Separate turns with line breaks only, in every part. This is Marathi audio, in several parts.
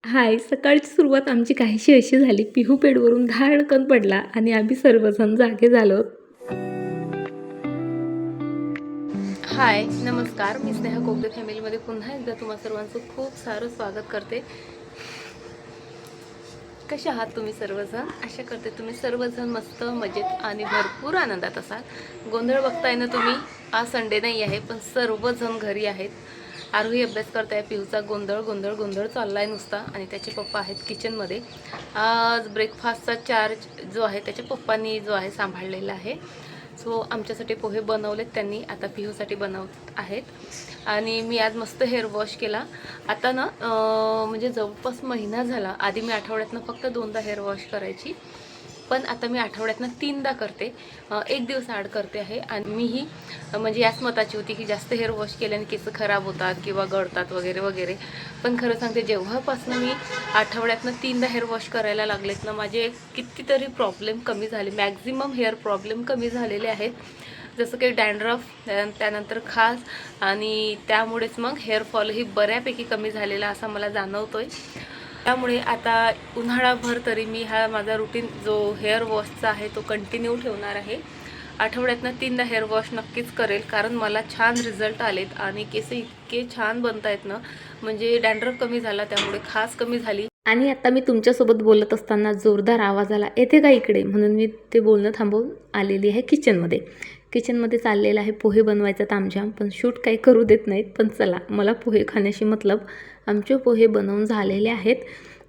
हाय, सकाळची सुरुवात आमची काहीशी अशी झाली. पिहू बेडवरून धाडकन पडला आणि आम्ही सर्वजण जागे झालो. हाय, नमस्कार. मी स्नेहा कोगदे फॅमिलीमध्ये पुन्हा एकदा तुम्हा सर्वांचं खूप सारं स्वागत करते. कसे आहात तुम्ही सर्वजण? आशा करते तुम्ही सर्वजण मस्त मजेत आणि भरपूर आनंदात असाल. गोंधळ बघताय ना तुम्ही? आज संडे नाही आहे, पण सर्वजण घरी आहेत. आरोही अभ्यास करताय. पिहूचा गोंधळ गोंधळ गोंधळ चाललाय नुसता आणि त्याचे पप्पा आहेत किचनमध्ये. आज ब्रेकफास्टचा चार्ज जो आहे त्याच्या पप्पांनी जो आहे सांभाळलेला आहे. सो आमच्यासाठी पोहे बनवलेत त्यांनी, आता पिहूसाठी बनवत आहेत. आणि मी आज मस्त हेअर वॉश केला. आता ना म्हणजे जवळपास महिना झाला. आधी मी आठवड्यातनं फक्त 2दा हेअर वॉश करायची, पण आता मी आठवड्यातनं 3दा करते. एक दिवस आड करते आहे. आणि मीही म्हणजे याच मताची होती की जास्त हेअर वॉश केल्याने केस खराब होतात किंवा गळतात वगैरे वगैरे. पण खरं सांगते, जेव्हापासून मी आठवड्यातनं 3दा हेअर वॉश करायला लागलेत ना, माझे कितीतरी प्रॉब्लेम कमी झाले. मॅक्झिमम हेअर प्रॉब्लेम कमी झालेले आहेत. जसं की डॅन्ड्रफ, त्यानंतर खाज, आणि त्यामुळेच मग हेअरफॉलही बऱ्यापैकी कमी झालेला असा मला जाणवतोय. त्यामुळे आता उन्हाळाभर तरी मी हा माझा रुटीन जो हेअर वॉशचा आहे तो कंटिन्यू ठेवणार आहे. आठवड्यातनं 3दा हेअर वॉश नक्कीच करेल, कारण मला छान रिझल्ट आलेत आणि केस इतके छान बनत आहेत ना. म्हणजे डॅन्ड्रफ कमी झाला, त्यामुळे खाज कमी झाली. आणि आता मी तुमच्यासोबत बोलत असताना जोरदार आवाज आला, येते का इकडे? म्हणून मी ते बोलणं थांबवून आलेली आहे किचनमध्ये. किचनमध्ये चाललेलं आहे पोहे बनवायचा तामझाम, पण शूट काही करू देत नाहीत. पण चला, मला पोहे खाण्याशी मतलब. आमचे पोहे बनवून झालेले आहेत.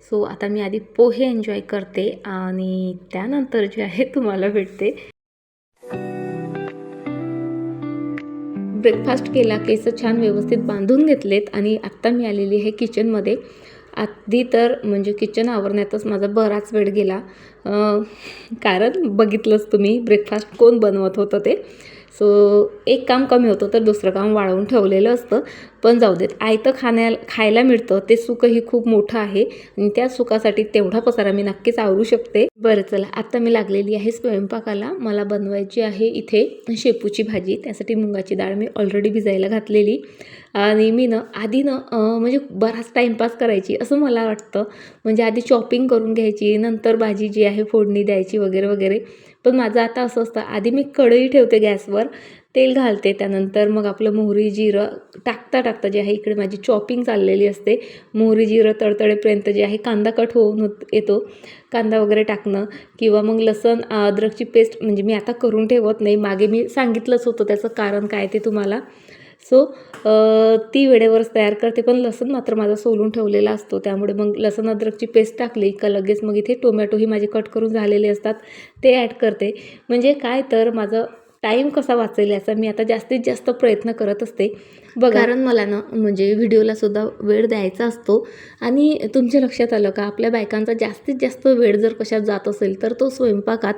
सो आता मी आधी पोहे एन्जॉय करते आणि त्यानंतर जे आहे तुम्हाला भेटते. ब्रेकफास्ट केला, केस छान व्यवस्थित बांधून घेतलेत आणि आत्ता मी आलेली आहे किचनमध्ये. आधी तर म्हणजे किचन आवरण्यातच माझा बराच वेळ गेला, कारण बघितलंच तुम्ही ब्रेकफास्ट कोण बनवत होतं ते. सो एक काम कमी होतं तर दुसरं काम वाढवून ठेवलेलं असतं. पण जाऊ देत, आयतं खायला मिळतं ते सुखही खूप मोठं आहे आणि त्या सुखासाठी तेवढा पसारा मी नक्कीच आवरू शकते. बरं चला, आता मी लागलेली आहे स्वयंपाकाला. मला बनवायची आहे इथे शेपूची भाजी. त्यासाठी मुगाची डाळ मी ऑलरेडी भिजायला घातलेली. आणि मी आधी म्हणजे बराच टाईमपास करायची असं मला वाटतं. म्हणजे आधी चॉपिंग करून घ्यायची, नंतर भाजी जी आहे फोडणी द्यायची वगैरे वगैरे. पण माझं आता असं असतं, आधी मी कढई ठेवते गॅसवर, तेल घालते, त्यानंतर मग आपलं मोहरी जिरं टाकता टाकता जे आहे इकडे माझी चॉपिंग चाललेली असते. मोहरी जिरं तडतडेपर्यंत जे आहे कांदा कट होऊन येतो. कांदा वगैरे टाकणं किंवा मग लसण अद्रकची पेस्ट म्हणजे मी आता करून ठेवत नाही. मागे मी सांगितलंच होतं त्याचं कारण काय ते तुम्हाला. सो ती वेळेवरच तयार करते, पण लसूण मात्र माझा सोलून ठेवलेला असतो. त्यामुळे मग लसूण अद्रकची पेस्ट टाकली का लगेच मग इथे टोमॅटोही माझे कट करून झालेले असतात, ते ॲड करते. म्हणजे काय तर माझं टाईम कसा वाचेल याचा मी आता जास्तीत जास्त प्रयत्न करत असते. बघा, कारण मला ना म्हणजे व्हिडिओलासुद्धा वेळ द्यायचा असतो. आणि तुमच्या लक्षात आलं का, आपल्या बायकांचा जास्तीत जास्त वेळ जर कशात जात असेल तर तो स्वयंपाकात.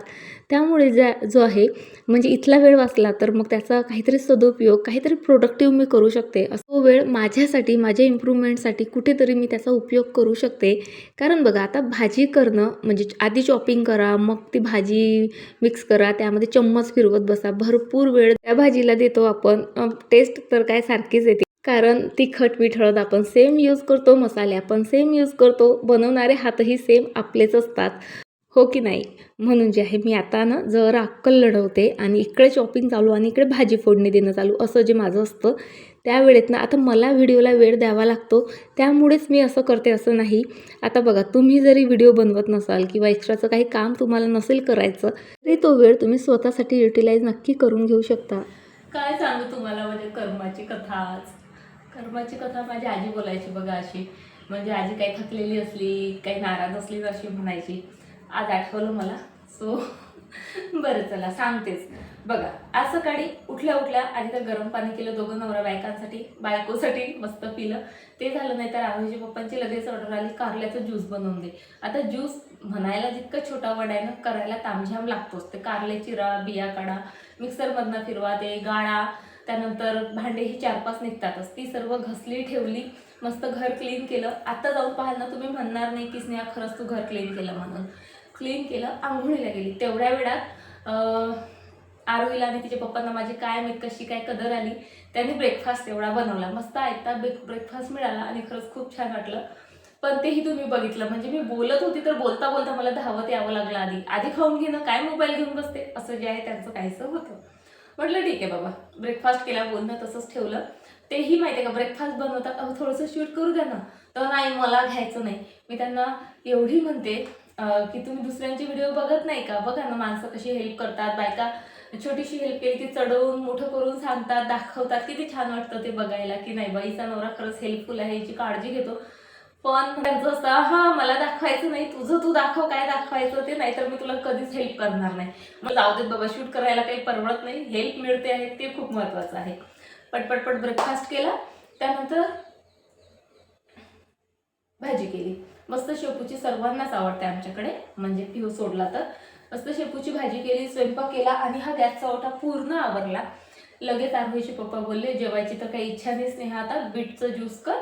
त्यामुळे जो आहे म्हणजे इथला वेळ वाचला तर मग त्याचा काहीतरी सदुपयोग, काहीतरी प्रोडक्टिव्ह मी करू शकते. असं वेळ माझ्यासाठी, माझ्या इम्प्रूव्हमेंटसाठी कुठेतरी मी त्याचा उपयोग करू शकते. कारण बघा, आता भाजी करणं म्हणजे आधी चॉपिंग करा, मग ती भाजी मिक्स करा, त्यामध्ये चम्मच फिरवत बसा, भरपूर वेळ त्या भाजीला देतो आपण. टेस्ट तर काय सारखीच येते, कारण तिखट मीठ हळद आपण सेम यूज करतो, मसाले आपण सेम यूज करतो, बनवणारे हातही सेम आपलेच असतात, हो की नाही? म्हणून जे आहे मी आता ना जरा अक्कल लढवते आणि इकडे चॉपिंग चालू आणि इकडे भाजी फोडणी देणं चालू, असं जे माझं असतं. त्यावेळेत ना आता मला व्हिडिओला वेळ द्यावा लागतो, त्यामुळेच मी असं करते असं नाही. आता बघा, तुम्ही जरी व्हिडिओ बनवत नसाल किंवा एक्स्ट्राचं काही काम तुम्हाला नसेल करायचं, तरी तो वेळ तुम्ही स्वतःसाठी युटिलाइज नक्की करून घेऊ शकता. काय सांगू तुम्हाला, म्हणजे कर्माची कथा माझी आजी बोलायची बघा अशी. म्हणजे आजी काही थकलेली असली, काही नाराज असली तर अशी म्हणायची. आज आठवलं मला. सो बरं चला सांगतेच. बघा, आज सकाळी उठल्या उठल्या आधी तर गरम पाणी केलं दोघं नवरा बायकांसाठी, बायकोसाठी मस्त पिलं. ते झालं नाही तर आरोहीच्या पप्पांची लगेच ऑर्डर आली, कारल्याचं ज्यूस बनवून दे. आता ज्यूस म्हणायला जितकं छोटा वड आहे ना, करायला तामझाम लागतोच. ते कारले चिरा, बिया काढा, मिक्सरमधनं फिरवा, ते गाळा, त्यानंतर भांडेही 4-5 निघतातच. ती सर्व घसली ठेवली, मस्त घर क्लीन केलं. आता जाऊन पाहाल ना तुम्ही म्हणणार नाही की स्नेहा खरंच तू घर क्लीन केलं म्हणून. क्लीन केलं, आंघोळीला गेली. तेवढ्या वेळात आरोहीला आणि तिच्या पप्पांना माझी काय माहीत कशी काय कदर आली, त्यांनी ब्रेकफास्ट एवढा बनवला. मस्त ऐकता ब्रेकफास्ट मिळाला आणि खरंच खूप छान वाटलं. पण तेही तुम्ही बघितलं. म्हणजे मी बोलत होती तर बोलता बोलता मला धावत यावं लागलं. आधी खाऊन घेणं, काय मोबाईल घेऊन बसते, असं जे आहे त्यांचं काहीसं होतं. म्हटलं ठीक आहे बाबा, ब्रेकफास्ट केला, बोलणं तसंच ठेवलं. तेही माहिती आहे का, ब्रेकफास्ट बनवतात, थोडंसं शूट करू द्या ना. तर नाही, मला घ्यायचं नाही. मी त्यांना एवढी म्हणते की तुम्ही दुसऱ्यांचे व्हिडिओ बघत नाही का, बघा ना माणसं कशी हेल्प करतात, बायका छोटीशी हेल्प केली की चढवून मोठं करून सांगतात, दाखवतात, किती छान वाटतं ते बघायला की नाही बाईचा नवरा खरंच हेल्पफुल आहे, हिची काळजी घेतो. पण त्यांचं असं, हा मला दाखवायचं नाही, तुझं तू दाखव काय दाखवायचं ते, नाही तर मी तुला कधीच हेल्प करणार नाही. मग जाऊ देत बाबा, शूट करायला काही परवडत नाही, हेल्प मिळते आहे ते खूप महत्त्वाचं आहे. पटपटपट ब्रेकफास्ट केला, त्यानंतर भाजी केली. मस्त शेपूची, सर्वांनाच आवडते आमच्याकडे, म्हणजे पिहू सोडला तर. मस्त शेपूची भाजी केली, स्वयंपाक केला आणि हा गॅसचा ओटा पूर्ण आवरला. लगेच आरोहीचे पप्पा बोलले जेवायची तर काही इच्छा नाही स्नेहा, आता बीटचं ज्यूस कर,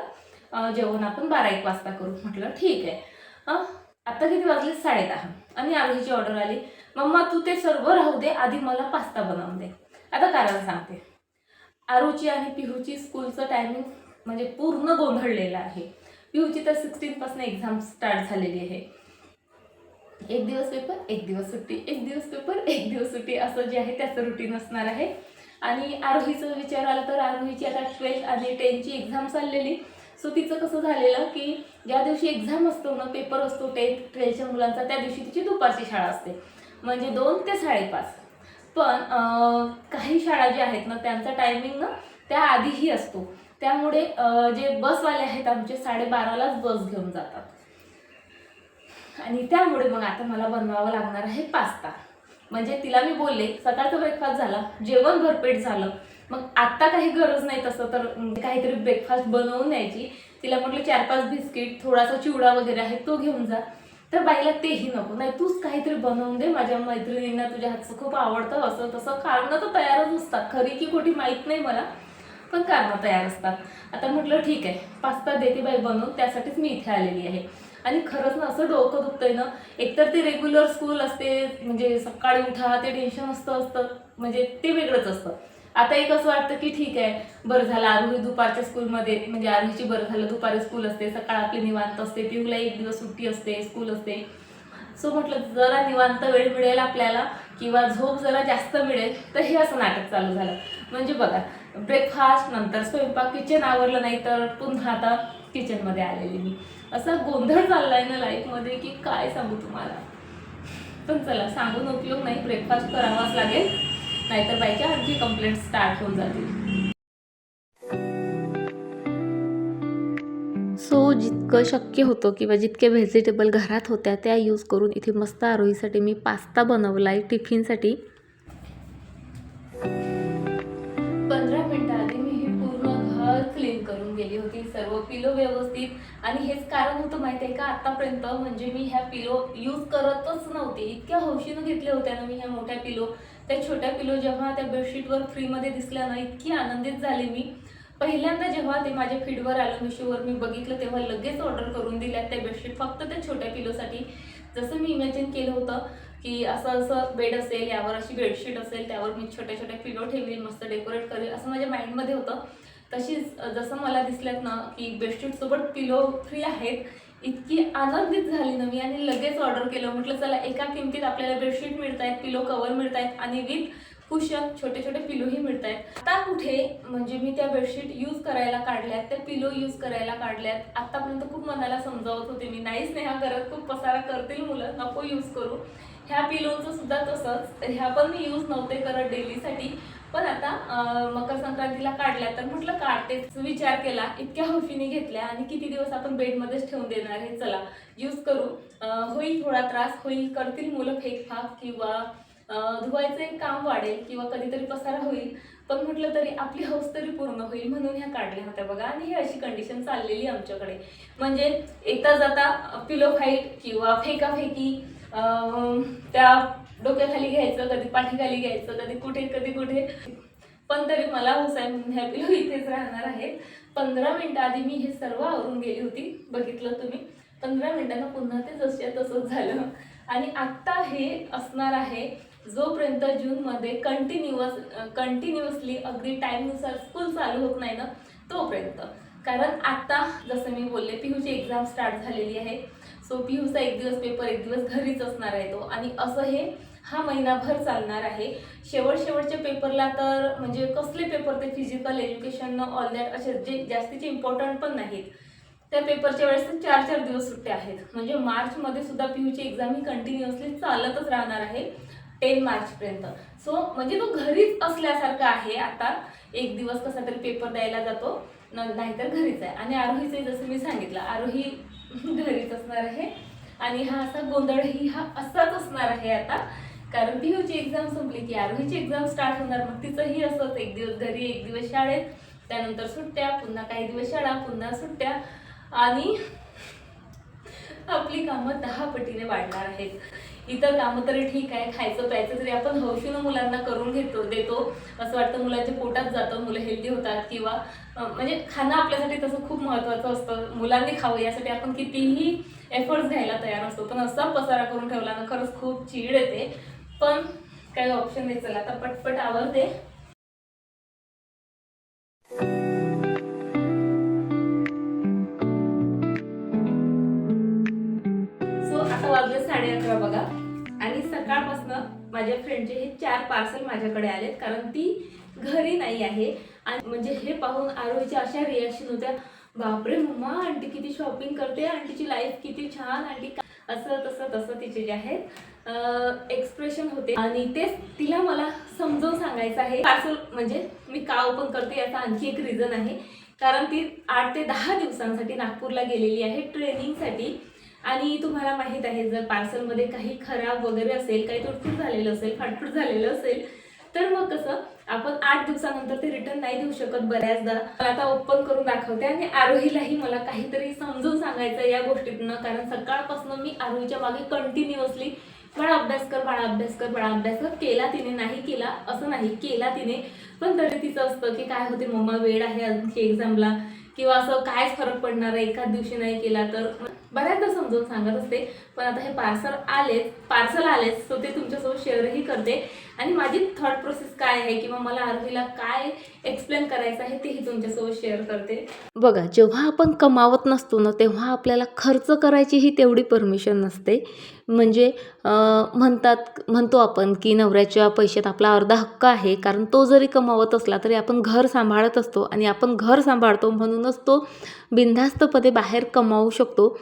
जेवण आपण 12-1 वाजता करू. म्हटलं ठीक आहे. आता किती वाजले, 10:30. आणि आरोहीची ऑर्डर आली, मम्मा तू ते सर्व राहू दे, आधी मला पास्ता बनवून दे. आता कारण सांगते, आरूची आणि पिहूची स्कूलचं टायमिंग म्हणजे पूर्ण गोंधळलेलं आहे. पिहूची तर 16 पासून एक्झाम स्टार्ट झालेली आहे. एक दिवस पेपर, एक दिवस सुट्टी, एक दिवस पेपर, एक दिवस सुट्टी, असं जे आहे त्याचं रुटीन असणार आहे. आणि आरोहीचं विचार आला तर आरोहीची आता 12th आणि 10th एक्झाम चाललेली. सो तिचं कसं झालेलं की ज्या दिवशी एक्झाम असतो ना, पेपर असतो 10th 12च्या मुलांचा, त्या दिवशी तिची दुपारची शाळा असते, म्हणजे 2 ते 5:30. पण काही शाळा ज्या आहेत ना त्यांचा टायमिंग ना त्या आधीही असतो. त्यामुळे जे बसवाले आहेत आमचे 12:30लाच बस घेऊन जातात. आणि त्यामुळे मग आता मला बनवावं लागणार आहे पास्ता. म्हणजे तिला मी बोलले, सकाळचा ब्रेकफास्ट झाला, जेवण भरपेट झालं, मग आत्ता काही गरज नाही तसं तर काहीतरी ब्रेकफास्ट बनवून द्यायची. तिला म्हटलं 4-5 बिस्किट, थोडासा चिवडा वगैरे आहे तो घेऊन जा. तर बाईला तेही नको, नाही तूच काहीतरी बनवून दे, माझ्या मैत्रिणींना तुझ्या हातचं खूप आवडतं, असं तसं कारणं तर तयारच असतात, खरी की खोटी माहीत नाही मला, पण कारणं तयार असतात. आता म्हटलं ठीक आहे, पास्ता देते बाई बनवून, त्यासाठीच मी इथे आलेली आहे. आणि खरंच ना असं डोकं दुखतंय ना, एकतर ते रेग्युलर स्कूल असते, म्हणजे सकाळी उठा ते टेन्शन असतं, म्हणजे ते वेगळंच असतं. आता एक असं वाटतं की ठीक आहे, बरं झालं आरोही दुपारच्या स्कूलमध्ये, म्हणजे आरोहीची बरं झालं दुपारी स्कूल असते, सकाळ आपली निवांत असते, पिऊला एक दिवस सुट्टी असते, स्कूल असते. सो म्हटलं जरा निवांत वेळ मिळेल आपल्याला किंवा झोप जरा जास्त मिळेल, तर हे असं नाटक चालू झालं. म्हणजे बघा, ब्रेकफास्ट नंतर स्वयंपाक, किचन आवरलं नाही तर पुन्हा आता किचनमध्ये आलेली मी. असा गोंधळ चाललाय ना लाईफमध्ये की काय सांगू तुम्हाला. पण चला, सांगून उपयोग नाही, ब्रेकफास्ट करावाच लागेल, नाहीतर बाईच्या आणखी कंप्लेंट स्टार्ट होऊन जातील. सो जितकं शक्य होतं किंवा जितके व्हेजिटेबल घरात होत्या त्या यूज करून इथे मस्त आरोहीसाठी मी पास्ता बनवला आहे टिफिनसाठी. 15 मिनिटं आधी मी हे पूर्ण घर क्लीन करून गेली होती, सर्व पिलो व्यवस्थित. आणि हेच कारण होतं माहिती आहे का, आतापर्यंत म्हणजे मी ह्या पिलो यूज करतच नव्हते, इतक्या हौशीनं घेतल्या होत्या ना मी ह्या मोठ्या पिलो. त्या छोट्या पिलो जेव्हा त्या बेडशीटवर फ्रीमध्ये दिसल्या ना, इतकी आनंदित झाले मी. पहिल्यांदा जेव्हा ते माझ्या फीडवर आलं, मिशोवर मी बघितलं, तेव्हा लगेच ऑर्डर करून दिल्या त्या बेडशीट, फक्त त्या छोट्या पिलोसाठी. जसं मी इमॅजिन केलं होतं की असं असं बेड असेल, यावर अशी बेडशीट असेल, त्यावर मी छोट्या छोट्या पिलो ठेवीन, मस्त डेकोरेट करेल, असं माझ्या माइंडमध्ये होतं. तशीच जसं मला दिसल्यात ना की बेडशीटसोबत पिलो फ्री आहेत, इतकी आनंदित झाली ना मी आणि लगेच ऑर्डर केलं. म्हटलं चला, एका किमतीत आपल्याला बेडशीट मिळत आहेत, पिलो कवर मिळत आहेत आणि विथ कुशन छोटे छोटे पिलोही मिळत आहेत. आता कुठे म्हणजे मी त्या बेडशीट यूज करायला काढल्यात, त्या पिलो यूज करायला काढल्यात. आतापर्यंत खूप मनाला समजावत होते मी, नाही स्नेहा करत, खूप पसारा करतील मुलं, नको यूज करू. ह्या पिलोचं सुद्धा तसंच, ह्या पण मी यूज नव्हते करत डेलीसाठी, पण आता मकर संक्रांतीला काढल्या तर म्हटलं काढतेच, विचार केला, इतक्या हौशीने घेतल्या आणि किती दिवस आपण बेडमध्येच ठेवून देणार आहे, चला यूज करू. होईल थोडा त्रास होईल, करतील मुलं फेकफाक किंवा धुवायचं एक काम वाढेल किंवा कधीतरी पसारा होईल, पण म्हटलं तरी आपली हौस तरी पूर्ण होईल म्हणून ह्या काढल्या होत्या बघा. आणि ही अशी कंडिशन चाललेली आमच्याकडे, म्हणजे येता जाता पिलो फाईट किंवा फेकाफेकी, त्या डोक्याखाली घ्यायचं, कधी पाठीखाली घ्यायचं, कधी कुठे. पण तरी मला हौस आहे म्हणून ह्या पिलो इथेच राहणार आहेत. 15 मिनिटं आधी मी हे सर्व आवरून गेली होती, बघितलं तुम्ही. 15 मिनिटांना पुन्हा ते तसंच झालं. आणि आत्ता हे असणार आहे जोपर्यंत जूनमध्ये कंटिन्युअसली अगदी टाईमनुसार स्कूल चालू होत नाही ना तोपर्यंत. कारण आता जसं मी बोलले पिहूची एक्झाम स्टार्ट झालेली आहे. सो पिहूचा एक दिवस पेपर एक दिवस घरीच असणार आहे तो, आणि असं हे हा महिनाभर चालणार आहे. शेवटच्या पेपरला तर म्हणजे कसले पेपर ते फिजिकल एज्युकेशन ऑल दॅट असे जे जास्तीचे इम्पॉर्टंट पण नाहीत. त्या पेपरच्या वेळेस तर 4 दिवस सुट्टे आहेत. म्हणजे मार्चमध्ये सुद्धा पिहूची एक्झाम ही कंटिन्युअसली चालतच राहणार आहे 10 मार्चपर्यंत. सो म्हणजे तो घरीच असल्यासारखा आहे. आता एक दिवस कसा तरी पेपर द्यायला जातो, नाहीतर घरीच आहे. आणि आरोहीचे जसं मी सांगितलं, आरोही घरीच असणार आहे. आणि हा असा गोंधळही हा असाच असणार आहे आता, कारण पिहूची एक्झाम संपली की आरोहीची एक्झाम स्टार्ट होणार. मग तिचंही असंच, एक दिवस घरी एक दिवस शाळेत, त्यानंतर सुट्ट्या, पुन्हा काही दिवस शाळा, पुन्हा सुट्ट्या. आणि आपली कामं 10 पटीने वाढणार आहेत. इतर कामं तरी ठीक आहे, खायचं प्यायचं तरी आपण हौशीनं मुलांना करून देतो. असं वाटतं मुलांच्या पोटात जातं, मुलं हेल्दी होतात, किंवा म्हणजे खाणं आपल्यासाठी तसं खूप महत्त्वाचं असतं. मुलांनी खावं यासाठी आपण कितीही एफर्ट्स घ्यायला तयार असतो, पण असा पसारा करून ठेवला ना खरंच खूप चीड येते. पण काही ऑप्शन नाही. चला आता पटपट आवरते. सो आता वाजले 11:30 बघा, आणि सकाळपासून माझ्या फ्रेंडचे हे 4 पार्सल माझ्याकडे आलेत, कारण ती घरी नाही आहे. आणि म्हणजे हे पाहून आरोहीच्या अशा रिॲक्शन होत्या, बापरे मम्मा आंटी किती शॉपिंग करते, आंटीची लाईफ किती छान, आंटी असं तसं तिचे जे आहेत एक्सप्रेशन होते. आणि तेच तिला मला समजावून सांगायचं आहे. पार्सल म्हणजे मी का ओपन करते याचा आणखी एक रिझन आहे, कारण ती 8 ते 10 दिवसांसाठी नागपूरला गेलेली आहे ट्रेनिंगसाठी. आणि तुम्हाला माहीत आहे, जर पार्सलमध्ये काही खराब वगैरे असेल, काही तुटफूट झालेलं असेल, फाटफूट झालेलं असेल, तर मग कसं आपण 8 दिवसानंतर ते रिटर्न नाही देऊ शकत बऱ्याचदा. आता ओपन करून दाखवते, आणि आरोहीलाही मला काहीतरी समजून सांगायचं या गोष्टीतनं, कारण सकाळपासून मी आरोहीच्या मागे कंटिन्युअसली बाळा अभ्यास कर, बाळा अभ्यास कर, बाळा अभ्यास कर. केला तिने, नाही केला असं नाही, केला तिने. पण तरी तिचं असतं की काय होते मम्मा, वेळ आहे आणखी एक्झामला, किंवा असं कायच फरक पडणार आहे एखाद दिवशी नाही केला तर. बऱ्याचदा समजून सांगत असते. पण आता हे पार्सल आलेच सो ते तुमच्यासोबत शेअरही करते. आणि माझी थॉट प्रोसेस काय आहे किंवा मला आरोहीला काय एक्सप्लेन करायचं आहे तेही तुमच्यासोबत शेअर करते. बघा, जेव्हा आपण कमावत नसतो ना तेव्हा आपल्याला खर्च करायचीही तेवढी परमिशन नसते. म्हणजे म्हणतो आपण की नवऱ्याच्या पैशात आपला अर्धा हक्क आहे, कारण तो जरी कमावत असला तरी आपण घर सांभाळत असतो, आणि आपण घर सांभाळतो म्हणूनच तो बिनधास्तपणे बाहेर कमावू शकतो.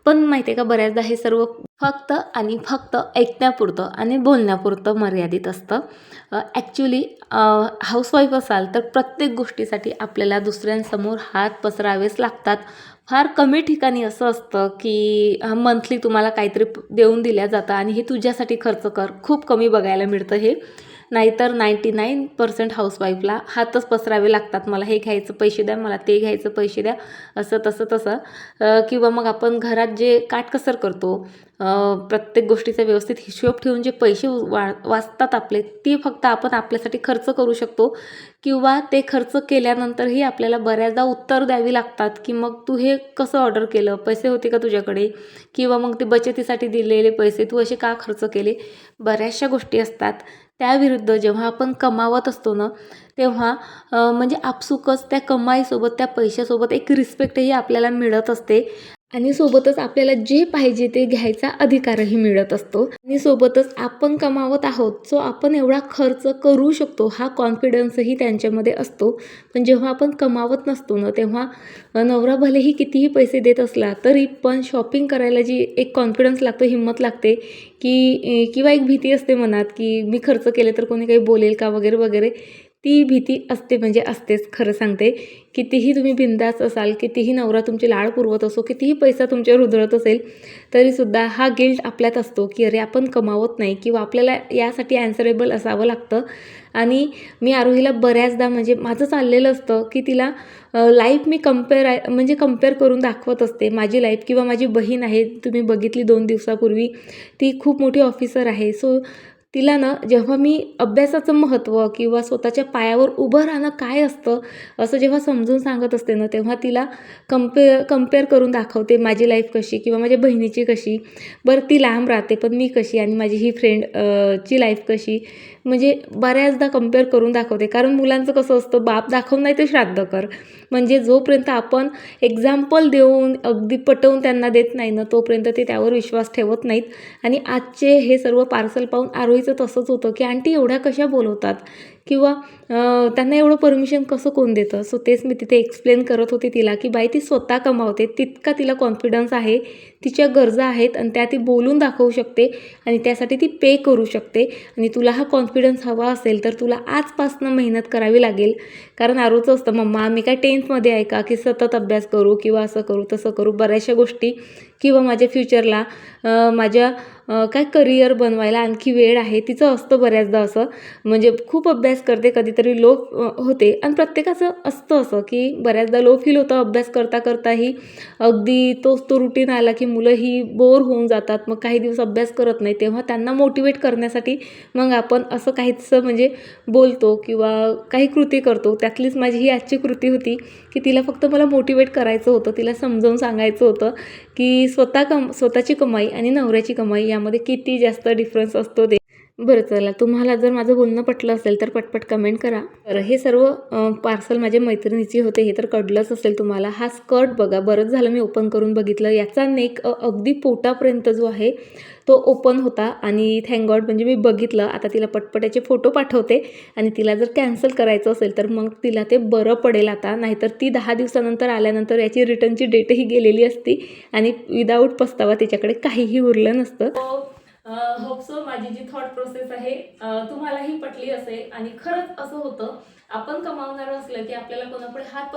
पण माहिती आहे का, बऱ्याचदा हे सर्व फक्त आणि फक्त ऐकण्यापुरतं आणि बोलण्यापुरतं मर्यादित असतं. ॲक्च्युली हाऊसवाईफ असाल तर प्रत्येक गोष्टीसाठी आपल्याला दुसऱ्यांसमोर हात पसरावेच लागतात. फार कमी ठिकाणी असं असतं की मंथली तुम्हाला काहीतरी देऊन दिल्या जातं आणि हे तुझ्यासाठी खर्च कर. खूप कमी बघायला मिळतं हे. नाहीतर 99% हाऊसवाईफला हातच पसरावे लागतात. मला हे घ्यायचं पैसे द्या, मला ते घ्यायचं पैसे द्या, असं तसं. किंवा मग आपण घरात जे काटकसर करतो, प्रत्येक गोष्टीचा व्यवस्थित हिशोब ठेवून जे पैसे वाचतात आपले, ती फक्त आपण आपल्यासाठी खर्च करू शकतो. किंवा ते खर्च केल्यानंतरही आपल्याला बऱ्याचदा उत्तर द्यावी लागतात की मग तू हे कसं ऑर्डर केलं, पैसे होते का तुझ्याकडे, किंवा मग ते बचतीसाठी दिलेले पैसे तू असे का खर्च केले. बऱ्याचशा गोष्टी असतात. त्याविरुद्ध जेव्हा आपण कमावत असतो ना तेव्हा म्हणजे आपसुकच त्या कमाईसोबत, त्या पैशासोबत एक रिस्पेक्टही आपल्याला मिळत असते, आणि सोबतच आपल्याला जे पाहिजे ते घ्यायचा अधिकारही मिळत असतो. आणि सोबतच आपण कमावत आहोत सो आपण एवढा खर्च करू शकतो हा कॉन्फिडन्सही त्यांच्यामध्ये असतो. पण जेव्हा आपण कमावत नसतो ना तेव्हा नवरा भलेही कितीही पैसे देत असला तरी पण शॉपिंग करायला जी एक कॉन्फिडन्स लागतो, हिंमत लागते की किंवा एक भीती असते मनात की मी खर्च केले तर कोणी काही बोलेल का वगैरे वगैरे, ती भीती असते, म्हणजे असतेच. खरं सांगते, कितीही तुम्ही बिंदास असाल, कितीही नवरा तुमचे लाड पुरवत असो, कितीही पैसा तुमच्यावर उधळत असेल तरीसुद्धा हा गिल्ट आपल्यात असतो की अरे आपण कमावत नाही, किंवा आपल्याला यासाठी ॲन्सरेबल असावं लागतं. आणि मी आरोहीला बऱ्याचदा म्हणजे माझं चाललेलं असतं की तिला लाईफ मी कंपेअर करून दाखवत असते. माझी लाईफ किंवा माझी बहीण आहे, तुम्ही बघितली 2 दिवसापूर्वी, ती खूप मोठी ऑफिसर आहे. सो तिला ना जेव्हा मी अभ्यासाचं महत्त्व किंवा स्वतःच्या पायावर उभं राहणं काय असतं असं जेव्हा समजून सांगत असते ना, तेव्हा तिला कंपेअर करून दाखवते माझी लाईफ कशी किंवा माझ्या बहिणीची कशी. बरं ती लांब राहते पण मी कशी आणि माझी ही फ्रेंड ची लाईफ कशी, म्हणजे बऱ्याचदा कंपेअर करून दाखवते. कारण मुलांचं कसं असतं, बाप दाखव नाही तर श्राद्ध कर. म्हणजे जोपर्यंत आपण एक्झाम्पल देऊन अगदी पटवून त्यांना देत नाही ना, तोपर्यंत ते त्यावर विश्वास ठेवत नाहीत. आणि आजचे हे सर्व पार्सल पाहून आरोहीचं तसंच होतं की आंटी एवढ्या कशा बोलवतात किंवा त्यांना एवढं परमिशन कसं कोण देतं. सो तेच मी तिथे एक्सप्लेन करत होते तिला की बाई ती स्वतः कमावते, तितका तिला कॉन्फिडन्स आहे, तिच्या गरजा आहेत आणि त्या ती बोलून दाखवू शकते आणि त्यासाठी ती पे करू शकते. आणि तुला हा कॉन्फिडन्स हवा असेल तर तुला आजपासून मेहनत करावी लागेल. कारण आरोचं असतं, मम्मा मी काय 10th आहे का की सतत अभ्यास करू किंवा असं करू तसं करू, बऱ्याचशा गोष्टी किंवा माझ्या फ्युचरला माझ्या काय करिअर बनवायला आणखी वेळ आहे. तिचं असतं बऱ्याचदा असं, म्हणजे खूप अभ्यास करते, कधीतरी लो होते. आणि प्रत्येकाचं असतं असं की बऱ्याचदा लो फील होतं अभ्यास करता करताही. अगदी तो रुटीन आला की मुलंही बोर होऊन जातात, मग काही दिवस अभ्यास करत नाही. तेव्हा त्यांना मोटिवेट करण्यासाठी मग आपण असं काहीचं म्हणजे बोलतो किंवा काही कृती करतो. त्यातलीच माझी ही आजची कृती होती की तिला फक्त मला मोटिवेट करायचं होतं, तिला समजावून सांगायचं होतं की स्वतःची कमाई आणि नवऱ्याची कमाई यामध्ये किती जास्त डिफरन्स असतो ते. बरं चला, तुम्हाला जर माझं बोलणं पटलं असेल तर पटपट कमेंट करा. बरं, हे सर्व पार्सल माझ्या मैत्रिणीचे होते, हे तर कळलंच असेल तुम्हाला. हा स्कर्ट बघा, बरंच झालं मी ओपन करून बघितलं. याचा नेक अगदी पोटापर्यंत जो आहे तो ओपन होता आणि थँक गॉड म्हणजे मी बघितलं. आता तिला पटपट याचे फोटो पाठवते आणि तिला जर कॅन्सल करायचं असेल तर मग तिला ते बरं पडेल आता. नाहीतर ती 10 दिवसानंतर आल्यानंतर याची रिटर्नची डेटही गेलेली असती आणि विदाऊट पस्तावा तिच्याकडे काहीही उरलं नसतं. होप सो माझी जी थॉट प्रोसेस आहे तुम्हालाही पटली असेल. आणि खरंच असं होतं, आपण कमावणार असलं की आपल्याला कोणाकडे हात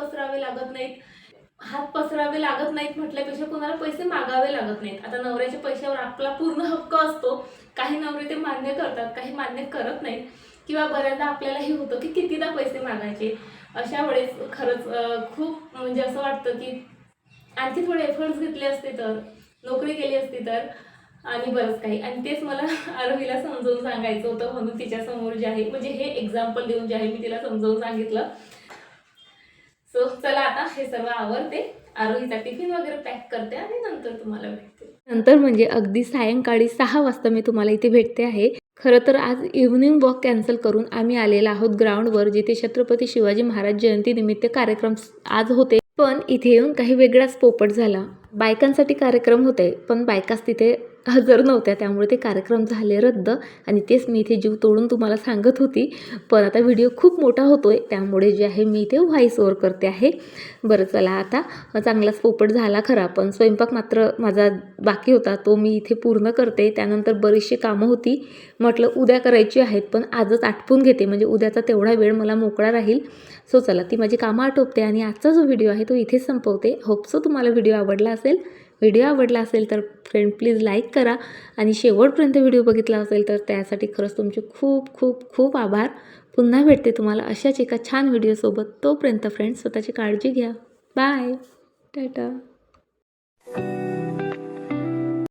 पसरावे लागत नाहीत म्हटल्यापेक्षा कोणाला पैसे मागावे लागत नाहीत. आता नवऱ्याच्या पैशावर आपला पूर्ण हक्क असतो. काही नवरे ते मान्य करतात, काही मान्य करत नाहीत. किंवा बऱ्याचदा आपल्यालाही होतं की कितीदा पैसे मागायचे. अशा वेळेस खरंच खूप म्हणजे असं वाटतं की आणखी थोडे एफर्ट्स घेतले असते तर, नोकरी केली असती तर, आणि बरंच काही. आणि तेच मला आरोहीला समजावून सांगायचं होतं, म्हणून तिच्यासमोर जे आहे म्हणजे हे एक्झाम्पल देऊन जे आहे मी तिला समजावून सांगितलं. सो चला आता हे सर्व आवरते, आरोहीचा टिफिन वगैरे पॅक करते आणि नंतर तुम्हाला भेटते. नंतर म्हणजे अगदी सायंकाळी 6 वाजता मी तुम्हाला इथे भेटते आहे. खरं तर आज इव्हनिंग वॉक कॅन्सल करून आम्ही आलेलो आहोत ग्राउंडवर, जिथे छत्रपती शिवाजी महाराज जयंतीनिमित्त कार्यक्रम आज होते. पण इथे येऊन काही वेगळाच पोपट झाला. बायकांसाठी कार्यक्रम होते पण बायकाच तिथे हजर नव्हत्या, त्यामुळे ते कार्यक्रम झाले रद्द. आणि तेच मी इथे जीव तोडून तुम्हाला सांगत होती. पण आता व्हिडिओ खूप मोठा होतोय, त्यामुळे जे आहे मी इथे व्हॉइस ओव्हर करते आहे. बरं चला, आता चांगलाच पोपट झाला खरा, पण स्वयंपाक मात्र माझा बाकी होता, तो मी इथे पूर्ण करते. त्यानंतर बरीचशी कामं होती, म्हटलं उद्या करायची आहेत पण आजच आटपून घेते, म्हणजे उद्याचा तेवढा वेळ मला मोकळा राहील. सो चला, ती माझी कामं आटोपते आणि आजचा जो व्हिडिओ आहे तो इथेच संपवते. होपसो तुम्हाला व्हिडिओ आवडला असेल. व्हिडिओ आवडला असेल तर फ्रेंड प्लीज लाईक करा आणि शेवटपर्यंत व्हिडिओ बघितला असेल तर त्यासाठी खरंच तुमचे खूप खूप खूप आभार. पुन्हा भेटते तुम्हाला अशाच एका छान व्हिडिओसोबत. तोपर्यंत फ्रेंड्स स्वतःची काळजी घ्या. बाय, टाटा.